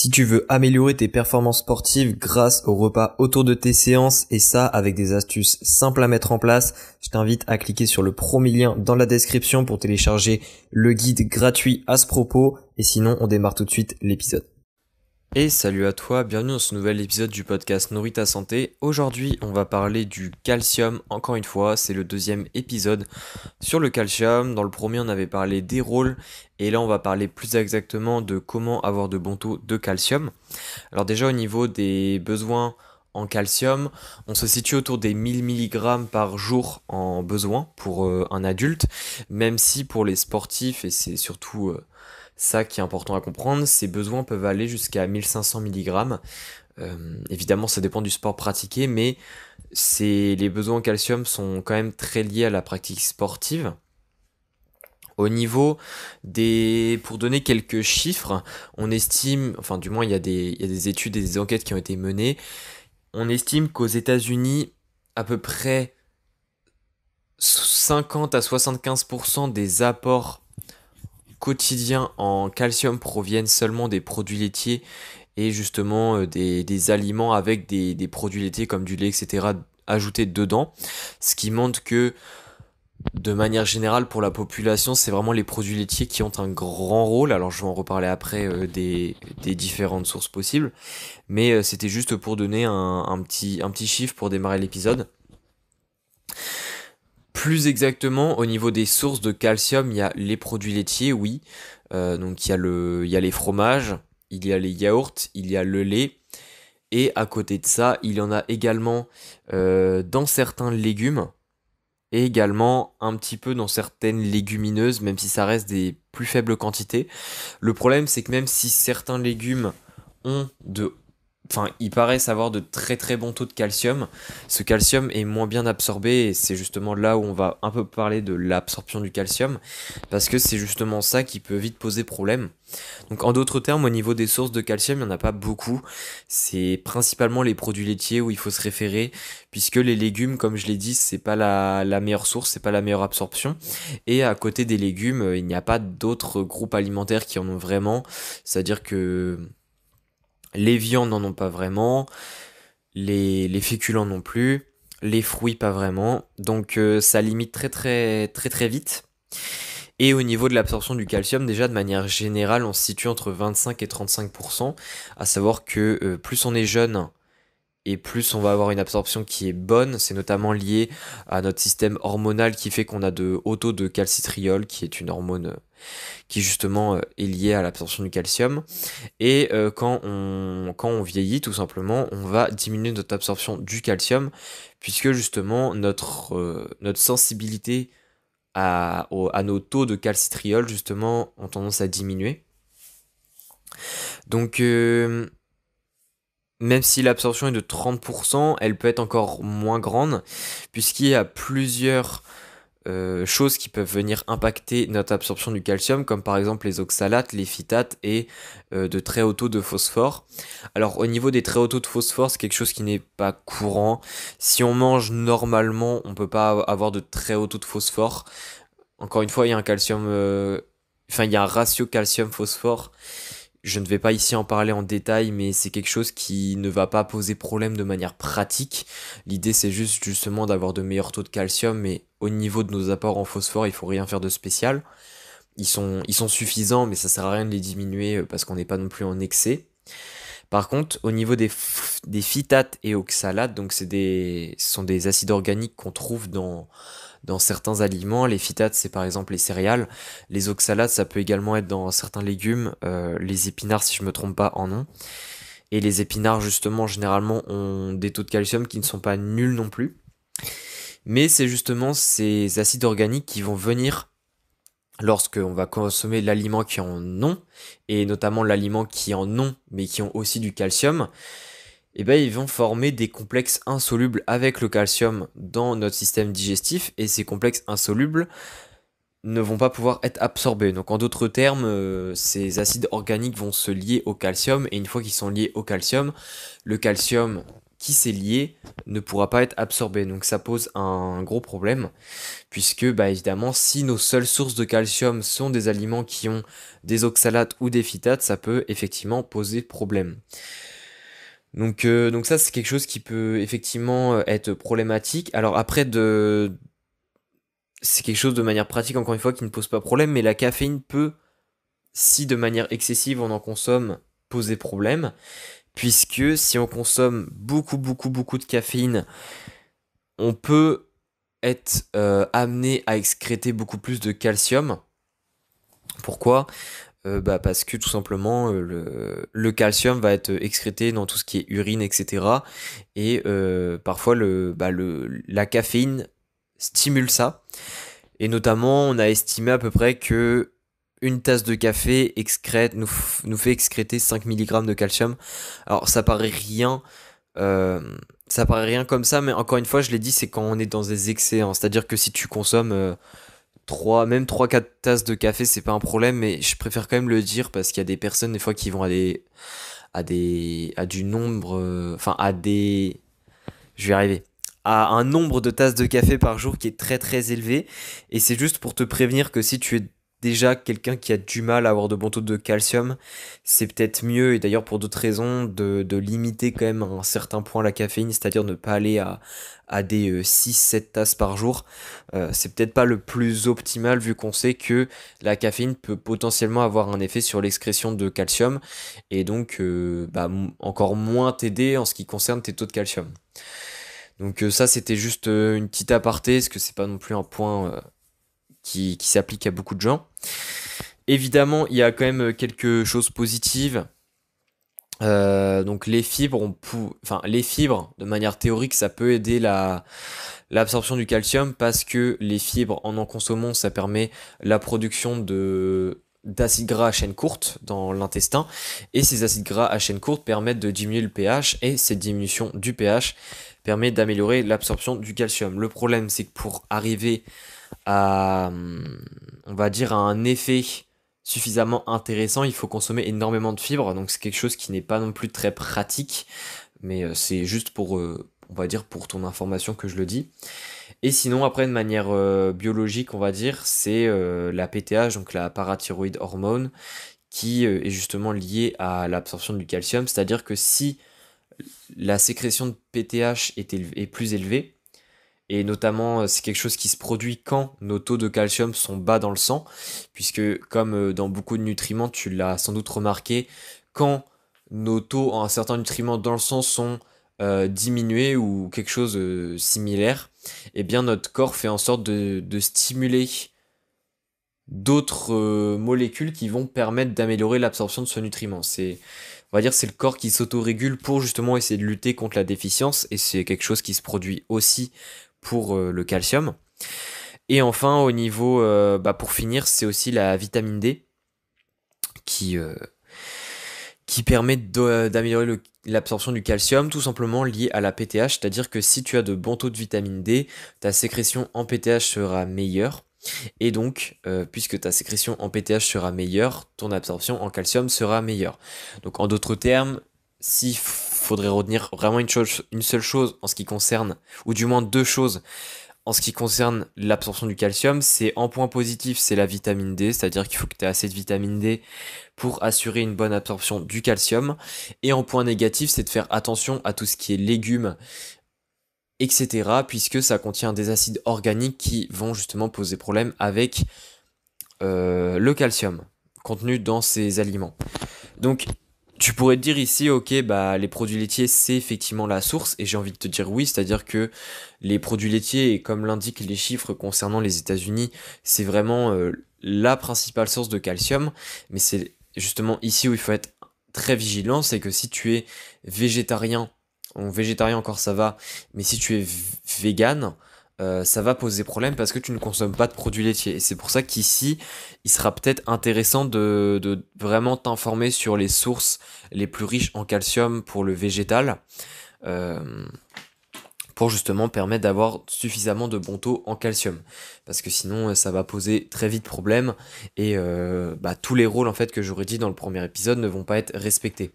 Si tu veux améliorer tes performances sportives grâce au repas autour de tes séances et ça avec des astuces simples à mettre en place, je t'invite à cliquer sur le premier lien dans la description pour télécharger le guide gratuit à ce propos et sinon on démarre tout de suite l'épisode. Et salut à toi, bienvenue dans ce nouvel épisode du podcast Nourris ta santé. Aujourd'hui on va parler du calcium, encore une fois c'est le deuxième épisode sur le calcium. Dans le premier on avait parlé des rôles et là on va parler plus exactement de comment avoir de bons taux de calcium. Alors déjà au niveau des besoins en calcium, on se situe autour des 1000 mg par jour en besoin pour un adulte, même si pour les sportifs, et c'est surtout ça qui est important à comprendre, ces besoins peuvent aller jusqu'à 1500 mg. Évidemment ça dépend du sport pratiqué, mais les besoins en calcium sont quand même très liés à la pratique sportive. Au niveau pour donner quelques chiffres, on estime, enfin du moins il y a des études et des enquêtes qui ont été menées, on estime qu'aux États-Unis, à peu près 50 à 75% des apports quotidiens en calcium proviennent seulement des produits laitiers et justement des aliments avec des produits laitiers comme du lait, etc. ajoutés dedans, ce qui montre que de manière générale pour la population c'est vraiment les produits laitiers qui ont un grand rôle. Alors je vais en reparler après des différentes sources possibles, mais c'était juste pour donner un petit chiffre pour démarrer l'épisode. Plus exactement au niveau des sources de calcium, il y a les produits laitiers, oui, donc il y a les fromages, il y a les yaourts, il y a le lait. Et à côté de ça, il y en a également dans certains légumes et également un petit peu dans certaines légumineuses, même si ça reste des plus faibles quantités. Le problème, c'est que même si certains légumes ils paraissent avoir de très très bons taux de calcium, ce calcium est moins bien absorbé et c'est justement là où on va un peu parler de l'absorption du calcium, parce que c'est justement ça qui peut vite poser problème. Donc en d'autres termes, au niveau des sources de calcium, il n'y en a pas beaucoup. C'est principalement les produits laitiers où il faut se référer, puisque les légumes, comme je l'ai dit, c'est pas la meilleure source, c'est pas la meilleure absorption. Et à côté des légumes, il n'y a pas d'autres groupes alimentaires qui en ont vraiment. C'est-à-dire que les viandes n'en ont pas vraiment, les féculents non plus, les fruits pas vraiment. Donc ça limite très très très très vite. Et au niveau de l'absorption du calcium, déjà de manière générale, on se situe entre 25 et 35%, à savoir que plus on est jeune et plus on va avoir une absorption qui est bonne. C'est notamment lié à notre système hormonal qui fait qu'on a de hauts taux de calcitriol, qui est une hormone qui justement est liée à l'absorption du calcium. Et quand on vieillit, tout simplement, on va diminuer notre absorption du calcium, puisque justement notre sensibilité à nos taux de calcitriol justement ont tendance à diminuer. Donc même si l'absorption est de 30%, elle peut être encore moins grande, puisqu'il y a plusieurs choses qui peuvent venir impacter notre absorption du calcium, comme par exemple les oxalates, les phytates et de très hauts taux de phosphore. Alors au niveau des très hauts taux de phosphore, c'est quelque chose qui n'est pas courant. Si on mange normalement, on peut pas avoir de très hauts taux de phosphore. Encore une fois, il y a il y a un ratio calcium-phosphore. Je ne vais pas ici en parler en détail, mais c'est quelque chose qui ne va pas poser problème de manière pratique. L'idée, c'est juste justement d'avoir de meilleurs taux de calcium, mais au niveau de nos apports en phosphore, il faut rien faire de spécial. Ils sont suffisants, mais ça sert à rien de les diminuer parce qu'on n'est pas non plus en excès. Par contre, au niveau des phytates et oxalates, donc ce sont des acides organiques qu'on trouve dans certains aliments. Les phytates, c'est par exemple les céréales. Les oxalates, ça peut également être dans certains légumes. Les épinards, si je me trompe pas, en ont. Et les épinards, justement, généralement, ont des taux de calcium qui ne sont pas nuls non plus. Mais c'est justement ces acides organiques qui vont venir lorsqu'on va consommer l'aliment qui en ont, et notamment l'aliment qui en ont, mais qui ont aussi du calcium. Et ben ils vont former des complexes insolubles avec le calcium dans notre système digestif, et ces complexes insolubles ne vont pas pouvoir être absorbés. Donc en d'autres termes, ces acides organiques vont se lier au calcium, et une fois qu'ils sont liés au calcium, le calcium qui c'est lié ne pourra pas être absorbé. Donc ça pose un gros problème, puisque bah, évidemment, si nos seules sources de calcium sont des aliments qui ont des oxalates ou des phytates, ça peut effectivement poser problème. Donc ça, c'est quelque chose qui peut effectivement être problématique. Alors après, c'est quelque chose de manière pratique, encore une fois, qui ne pose pas problème, mais la caféine peut, si de manière excessive on en consomme, poser problème, puisque si on consomme beaucoup de caféine, on peut être amené à excréter beaucoup plus de calcium. Pourquoi? Bah parce que tout simplement le calcium va être excrété dans tout ce qui est urine, etc. Et parfois la caféine stimule ça. Et notamment, on a estimé à peu près que une tasse de café nous fait excréter 5 milligrammes de calcium. Alors euh, ça paraît rien comme ça, mais encore une fois, je l'ai dit, c'est quand on est dans des excès, hein. C'est-à-dire que si tu consommes 3 4 tasses de café, c'est pas un problème, mais je préfère quand même le dire parce qu'il y a des personnes des fois qui vont à du nombre, je vais arriver, à un nombre de tasses de café par jour qui est très élevé. Et c'est juste pour te prévenir que si tu es déjà quelqu'un qui a du mal à avoir de bons taux de calcium, c'est peut-être mieux, et d'ailleurs pour d'autres raisons, de limiter quand même à un certain point la caféine, c'est-à-dire ne pas aller à des 6-7 tasses par jour. C'est peut-être pas le plus optimal vu qu'on sait que la caféine peut potentiellement avoir un effet sur l'excrétion de calcium et donc encore moins t'aider en ce qui concerne tes taux de calcium. Donc ça c'était juste une petite aparté, parce que c'est pas non plus un point qui s'applique à beaucoup de gens. Évidemment, il y a quand même quelque chose positives. Donc les fibres, de manière théorique, ça peut aider l'absorption du calcium parce que les fibres, en consommant, ça permet la production d'acides gras à chaîne courte dans l'intestin, et ces acides gras à chaîne courte permettent de diminuer le pH, et cette diminution du pH permet d'améliorer l'absorption du calcium. Le problème, c'est que pour arriver à, on va dire, à un effet suffisamment intéressant, il faut consommer énormément de fibres, donc c'est quelque chose qui n'est pas non plus très pratique, mais c'est juste pour, on va dire, pour ton information que je le dis. Et sinon, après, de manière biologique, on va dire, c'est la PTH, donc la parathyroïde hormone, qui est justement liée à l'absorption du calcium, c'est-à-dire que si la sécrétion de PTH est plus élevée, et notamment c'est quelque chose qui se produit quand nos taux de calcium sont bas dans le sang, puisque comme dans beaucoup de nutriments, tu l'as sans doute remarqué, quand nos taux en certains nutriments dans le sang sont diminués ou quelque chose similaire, eh bien notre corps fait en sorte de stimuler d'autres molécules qui vont permettre d'améliorer l'absorption de ce nutriment. On va dire, c'est le corps qui s'autorégule pour justement essayer de lutter contre la déficience, et c'est quelque chose qui se produit aussi pour le calcium. Et enfin, au niveau, pour finir, c'est aussi la vitamine D qui, euh, qui permet d'améliorer l'absorption du calcium, tout simplement lié à la PTH, c'est-à-dire que si tu as de bons taux de vitamine D, ta sécrétion en PTH sera meilleure. Et donc, puisque ta sécrétion en PTH sera meilleure, ton absorption en calcium sera meilleure. Donc en d'autres termes, s'il faudrait retenir vraiment une seule chose en ce qui concerne, ou du moins deux choses en ce qui concerne l'absorption du calcium, c'est en point positif, c'est la vitamine D, c'est-à-dire qu'il faut que tu aies assez de vitamine D pour assurer une bonne absorption du calcium. Et en point négatif, c'est de faire attention à tout ce qui est légumes, etc., puisque ça contient des acides organiques qui vont justement poser problème avec le calcium contenu dans ces aliments. Donc tu pourrais te dire ici, ok, bah les produits laitiers c'est effectivement la source, et j'ai envie de te dire oui, c'est-à-dire que les produits laitiers, et comme l'indiquent les chiffres concernant les États-Unis, c'est vraiment la principale source de calcium, mais c'est justement ici où il faut être très vigilant, c'est que si tu es végétarien, bon, végétarien encore ça va, mais si tu es vegan, ça va poser problème parce que tu ne consommes pas de produits laitiers. Et c'est pour ça qu'ici, il sera peut-être intéressant de vraiment t'informer sur les sources les plus riches en calcium pour le végétal, euh, pour justement permettre d'avoir suffisamment de bons taux en calcium. Parce que sinon, ça va poser très vite problème, et tous les rôles en fait que j'aurais dit dans le premier épisode ne vont pas être respectés.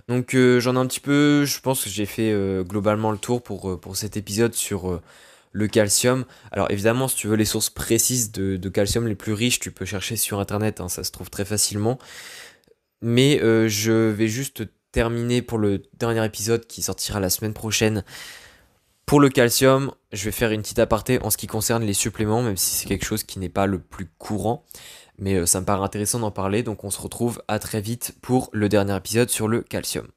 Donc j'en ai un petit peu, je pense que j'ai fait globalement le tour pour cet épisode sur le calcium. Alors évidemment, si tu veux les sources précises de calcium les plus riches, tu peux chercher sur internet, hein, ça se trouve très facilement. Mais je vais juste terminer pour le dernier épisode qui sortira la semaine prochaine. Pour le calcium, je vais faire une petite aparté en ce qui concerne les suppléments, même si c'est quelque chose qui n'est pas le plus courant. Mais ça me paraît intéressant d'en parler, donc on se retrouve à très vite pour le dernier épisode sur le calcium.